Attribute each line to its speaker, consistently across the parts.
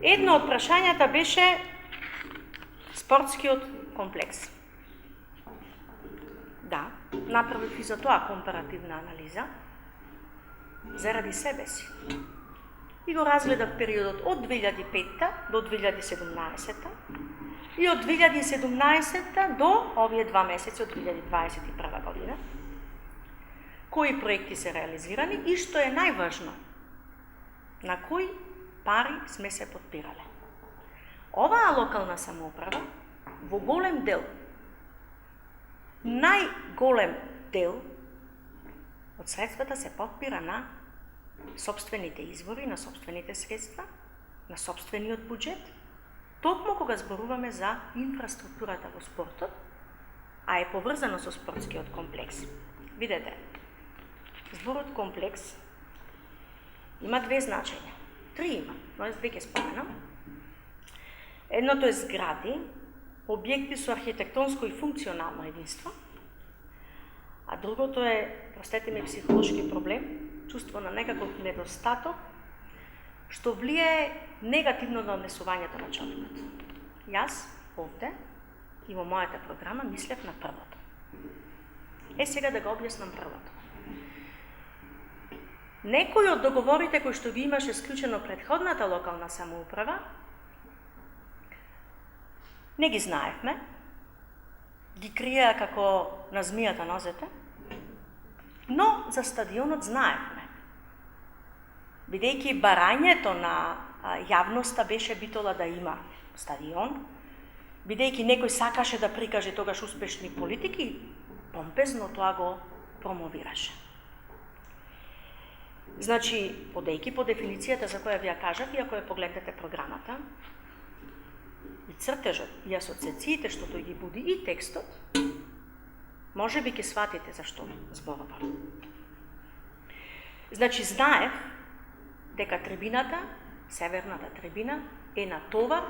Speaker 1: Едно од прашањата беше спортскиот комплекс. Да, направив и за тоа компаративна анализа, заради себе си. И го разгледав периодот од 2005 до 2017 и од 2017 до овие 2 месеци од 2021 година. Кои проекти се реализирани и што е најважно, на кои пари сме се подпирале. Оваа локална самоуправа во голем дел, најголем дел од средствата се подпира на сопствените извори, на сопствените средства, на сопствениот буџет, токму кога зборуваме за инфраструктурата во спортот, а е поврзано со спортскиот комплекс. Видете, зборот комплекс има две значења. 3 има, но две ќе споменам. Едното е згради, објекти со архитектонско и функционално единство, а другото е, простете ми, психолошки проблем, чувство на некаков недостаток, што влијае негативно на однесувањето на човекот. Јас овде и во мојата програма мислев на првото. Сега да го објаснам првото. Некои од договорите кои што ги имаше склучено претходната локална самоуправа, не ги знаевме, ги криеа како на змијата нозете, но за стадионот знаевме. Бидејќи барањето на јавноста беше битола да има стадион, бидејќи некој сакаше да прикаже тогаш успешни политики, помпезно тоа го промовираше. Значи, одејќи по дефиницијата за која ви ја кажав, и ако ја погледнете програмата, и цртежот, и асоциациите што тој ги буди, и текстот, може би ќе сватите зашто зборувам. Значи, знаев дека трибината, северната трибина, е на товар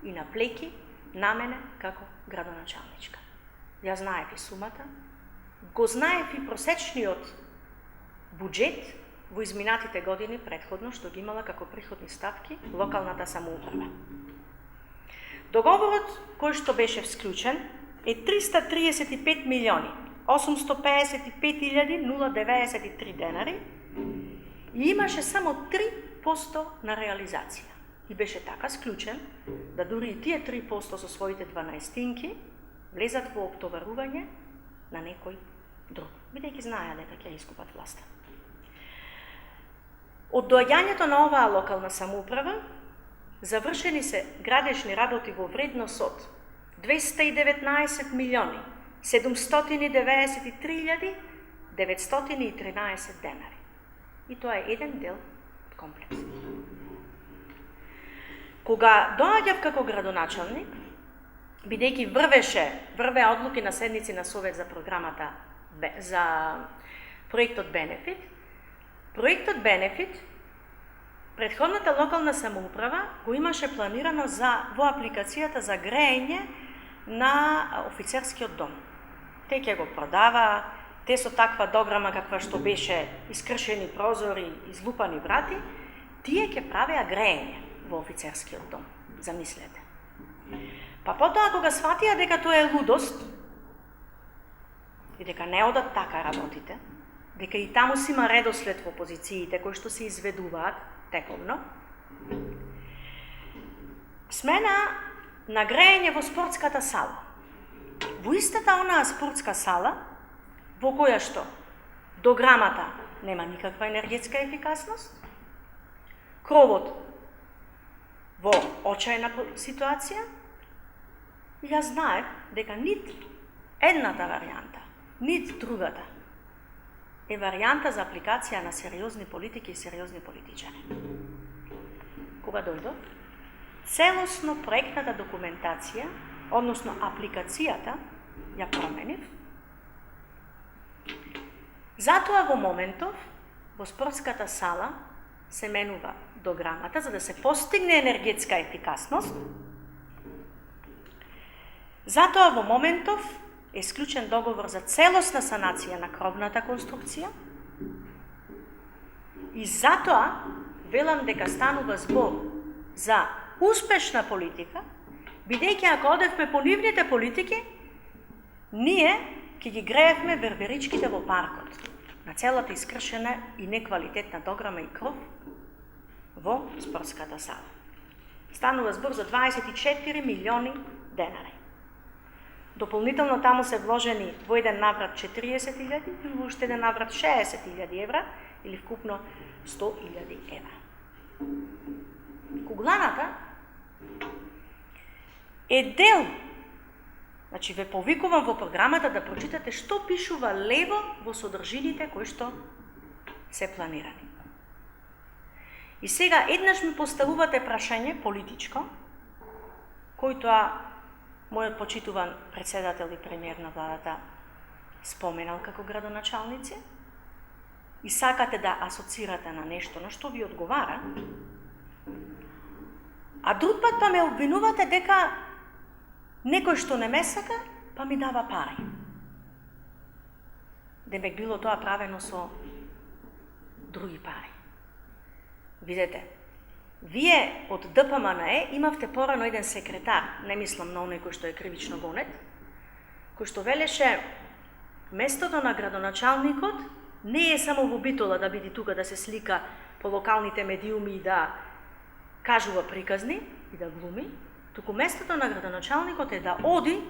Speaker 1: и на плеки на мене како градоначалничка. Ја знаев и сумата, го знаев и просечниот буџет во изминатите години претходно што ги имала како приходни ставки локалната самоуправа. Договорот кој што беше всклучен е 335 милиони 855.093 денари и имаше само 3% на реализација. И беше така склучен да дури и тие 3% со своите 12-тинки влезат во оптоварување на некој друг, бидејќи знаеа дека ќе искупат власта. Од доаѓањето на оваа локална самоуправа завршени се градежни работи во вредност од 219 милиони 793.913 денари. И тоа е еден дел од комплексот. Кога доаѓав како градоначалник, бидејќи врвеа одлуки на седници на Совет за програмата за проектот Бенефит, претходната локална самоуправа го имаше планирано во апликацијата за греење на офицерскиот дом. Те ќе го продава, те со таква дограма каква што беше искршени прозори, излупани врати, тие ќе правеа греење во офицерскиот дом, замислете. Па потоа кога сватија дека тоа е лудост и дека не одат така работите, дека и таму си има редослед во позициите кои што се изведуваат тековно, смена на греење во спортската сала. Во истата онаа спортска сала, во која што дограмата нема никаква енергетска ефикасност, кровот во очајна ситуација, ја знаев дека нит едната варијанта, нит другата е варијанта за апликација на сериозни политики и сериозни политичари. Кога дојдов, целосно проектната документација, односно апликацијата, ја променив. Затоа во моментов, во спортската сала се менува дограмата за да се постигне енергетска ефикасност. Затоа во моментов е склучен договор за целосна санација на кровната конструкција и затоа велам дека станува збор за успешна политика, бидејќи ако одевме по нивните политики, ние ќе ги греевме верберичките во паркот на целата искршена и неквалитетна дограма и кров во спортската сала. Станува збор за 24 милиони денари. Дополнително таму се вложени во еден наврат 40.000 и во уште еден наврат 60.000 евра или вкупно 100.000 евра. Кугланата е дел, значи ве повикувам во програмата да прочитате што пишува лево во содржините кои што се планирани. И сега еднаш ми поставувате прашање политичко, којто мојот почитуван председател и премиер на владата споменал како градоначалници, и сакате да асоцирате на нешто на што ви одговара, а друг пат па ме обвинувате дека некој што не ме сака, па ми дава пари. Демек било тоа правено со други пари. Видете, вие од ДПМНЕ имавте порано еден секретар, не мислам на оној кој што е кривично гонет, кој што велеше местото на градоначалникот не е само во Битола да биде тука да се слика по локалните медиуми и да кажува приказни и да глуми, туку местото на градоначалникот е да оди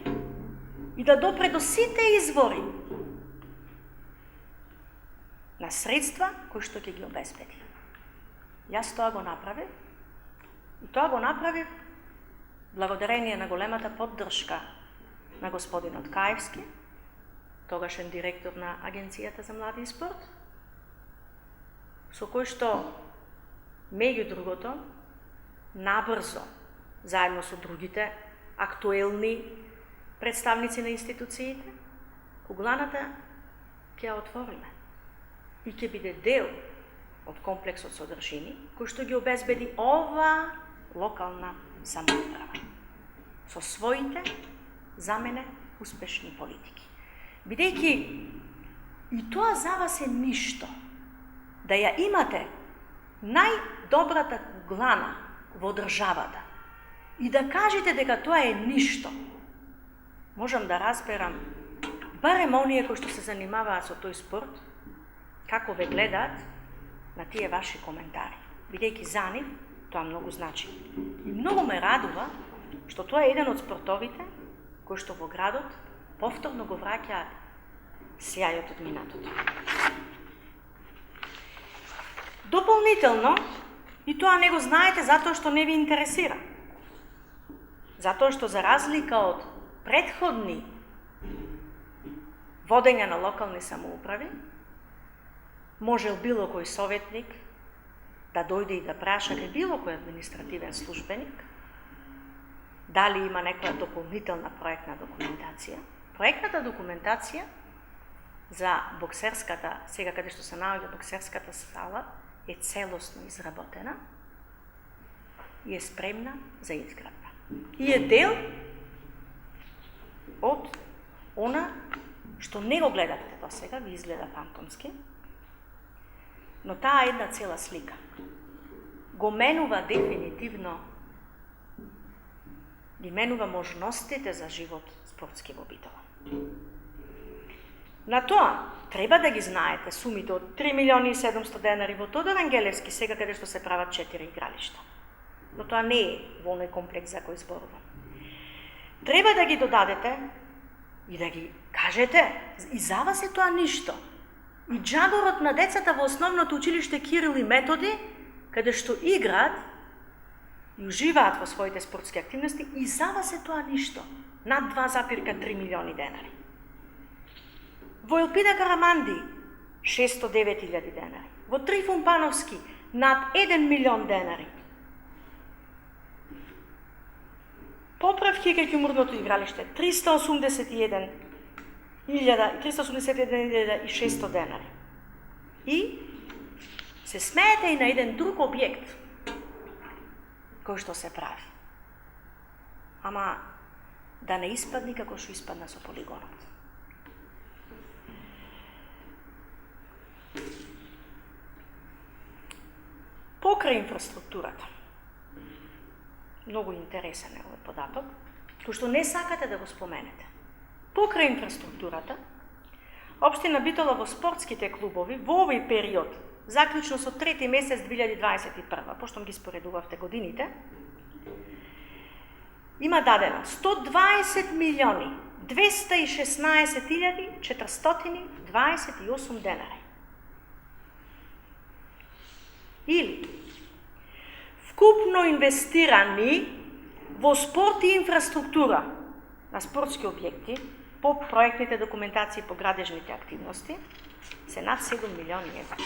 Speaker 1: и да допре до сите извори на средства кои што ќе ги обезбеди. Јас тоа го направив и тоа го направив благодарение на големата поддршка на господинот Каевски, тогашен директор на Агенцијата за млади и спорт, со кој што, меѓу другото, набрзо, заедно со другите актуелни представници на институциите, кугланата ќе ја отвориме и ќе биде дел од комплексот содржини, кој што ги обезбеди ова локална самоуправа со своите, за мене, успешни политики. Бидејќи и тоа за вас е ништо, да ја имате најдобрата куглана во државата и да кажете дека тоа е ништо, можам да разберам барем оние кои што се занимаваат со тој спорт, како ве гледаат на тие ваши коментари, бидејќи за нив тоа многу значи. И многу ме радува што тоа е еден од спортовите кои што во градот повторно го враќаат сјајот од минатото. Дополнително, и тоа не го знаете затоа што не ви интересира. Затоа што за разлика од претходни водења на локални самоуправи, можел било кој советник да дојде и да праша кај било кој административен службеник дали има некоја дополнителна проектна документација. Проектната документација за боксерската, сега каде што се наоѓа боксерската сала, е целосно изработена и е спремна за изградба. И е дел од она што не го гледате до сега, ви изгледа фантомски, но таа една цела слика го менува дефинитивно, ги менува можностите за живот спортски во Битола. На тоа треба да ги знаете сумите од 3 милиони и 700 денари во Тодор Ангелевски, сега каде што се прават 4 игралишта. Но тоа не е во оној комплекс за кој зборувам. Треба да ги додадете и да ги кажете, и за вас е тоа ништо. И џаборот на децата во основното училиште Кирил и Методи, каде што играат и уживаат во своите спортски активности, и за вас е тоа ништо. Над 2,3 милиони денари. Во Елпида Караманди 609.000 денари. Во Трифун Пановски над 1 милион денари. Поправки кај ќумурното игралиште 381.600 денари. И се смеете и на еден друг објект кој што се прави. Ама да не испадни како што испадна со полигонот. Покрај инфраструктурата, многу интересен е овој податок, кој што не сакате да го споменете. Покрај инфраструктурата, Општина Битола во спортските клубови во овој период, заклучно со 3 месец 2021, пошто ги споредувавте годините, има дадено 120 милиони 216 428 денари. Или вкупно инвестирани во спорт и инфраструктура на спортски објекти по проектните документации по градежните активности се над 7 милиони евра.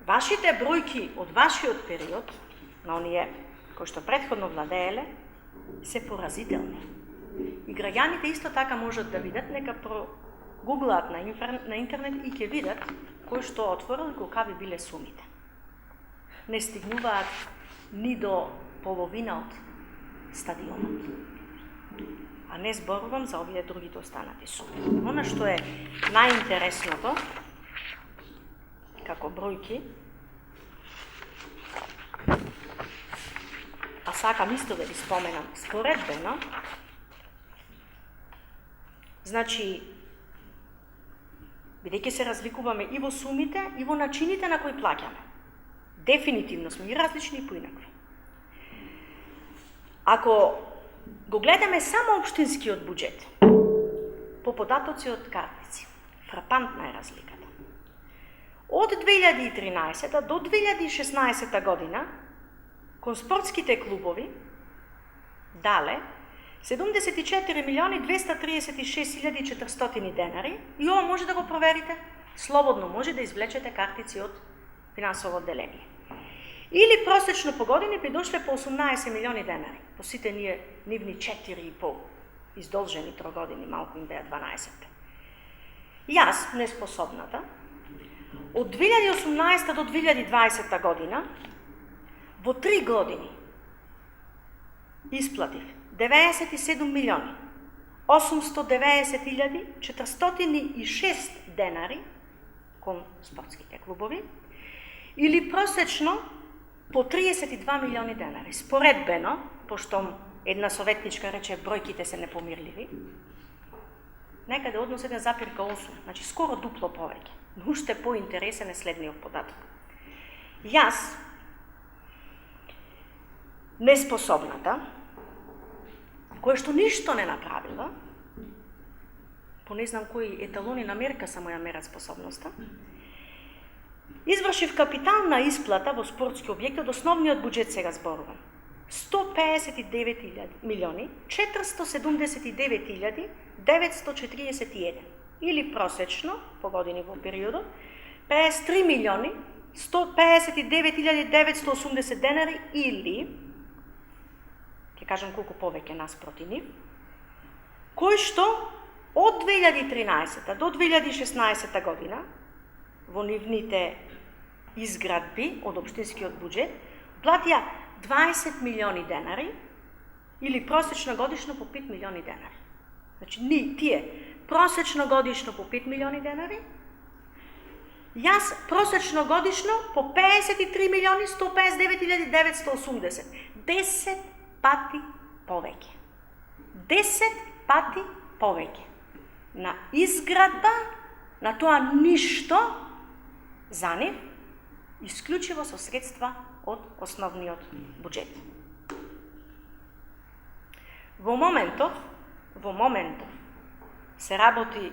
Speaker 1: Вашите бројки од вашиот период, на оние кои што претходно владееле, се поразителни. И граѓаните исто така можат да видат, нека прогуглаат на интернет и ќе видат кој што отворил и колка би биле сумите. Не стигнуваат ни до половина од стадионот. А не зборувам за овие другите останати суми. Она што е најинтересното, како бројки, а сакам исто да ви споменам споредбено, значи, бидејќи се разликуваме и во сумите, и во начините на кои плаќаме. Дефинитивно сме и различни и поинакви. Ако го гледаме само општинскиот буџет, по податоци од картици, фрапантна е разликата. Од 2013 до 2016 година, кон спортските клубови дале 74 милиони 236 400 денари и ова може да го проверите, слободно може да извлечете картици од финансово одделение. Или просечно по години би дошле по 18 милиони денари, по сите нивни 4,5 издолжени 3 години, малку им беа 12. Јас, неспособната, од 2018 до 2020 година, во 3 години, исплатив 97 милиони 890 406 денари кон спортските клубови, или просечно по 32 милиони денари. Споредбено, пошто една советничка рече бројките се непомирливи, некаде однос 1,8, значи скоро дупло повеќе. Но уште поинтересен е следниот податок. Јас, неспособната, која што ништо не направила, по не знам кои еталони на мерка само ја мерат способноста, извршив капитална исплата во спортски објекти од основниот буџет, сега зборувам. 159 милиони 479 941 или просечно по години во периодот 53 милиони 159 980 денари или ќе кажам колку повеќе наспроти нив, кој што од 2013 до 2016 година во нивните изградби од општинскиот буџет платија 20 милиони денари или просечно годишно по 5 милиони денари. Значи, тие просечно годишно по 5 милиони денари, јас просечно годишно по 53 милиони 159 980. 10 пати повеќе. 10 пати повеќе. На изградба, на тоа ништо за нив, исклучиво со средства од основниот буџет. Во моментов се работи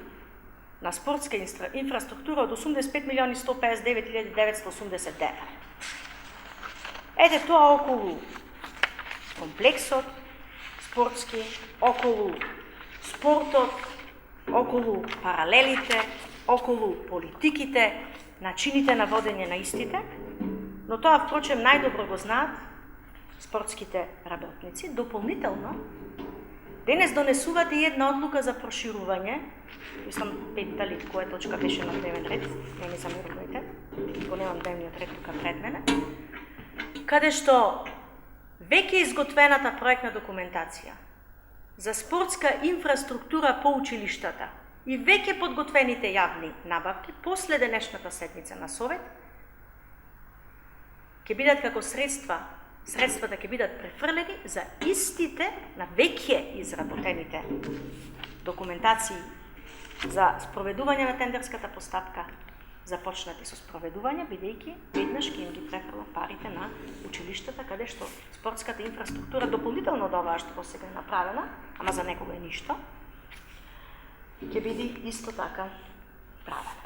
Speaker 1: на спортска инфраструктура од 85 милиони 159 980 денари. Ете тоа околу комплексот спортски, околу спортот, околу паралелите, околу политиките, начините на водење на истите, но тоа, впрочем, најдобро го знаат спортските работници. Дополнително, денес донесувате и една одлука за проширување, мислам, дали која точка беше на дневен ред, не ми замерувате, го немам дневниот ред тука пред мене, каде што веќе изготвената проектна документација за спортска инфраструктура по училиштата и веќе подготвените јавни набавки после денешната седница на Совет ќе бидат како средствата ќе бидат префрлени за истите на веќе изработените документации за спроведување на тендерската постапка, започнати со спроведување, бидејќи веднаш ќе им ги префрлат парите на училиштата, каде што спортската инфраструктура дополнително од оваа што сега е направена, ама за некога е ништо, ќе биде исто така правена.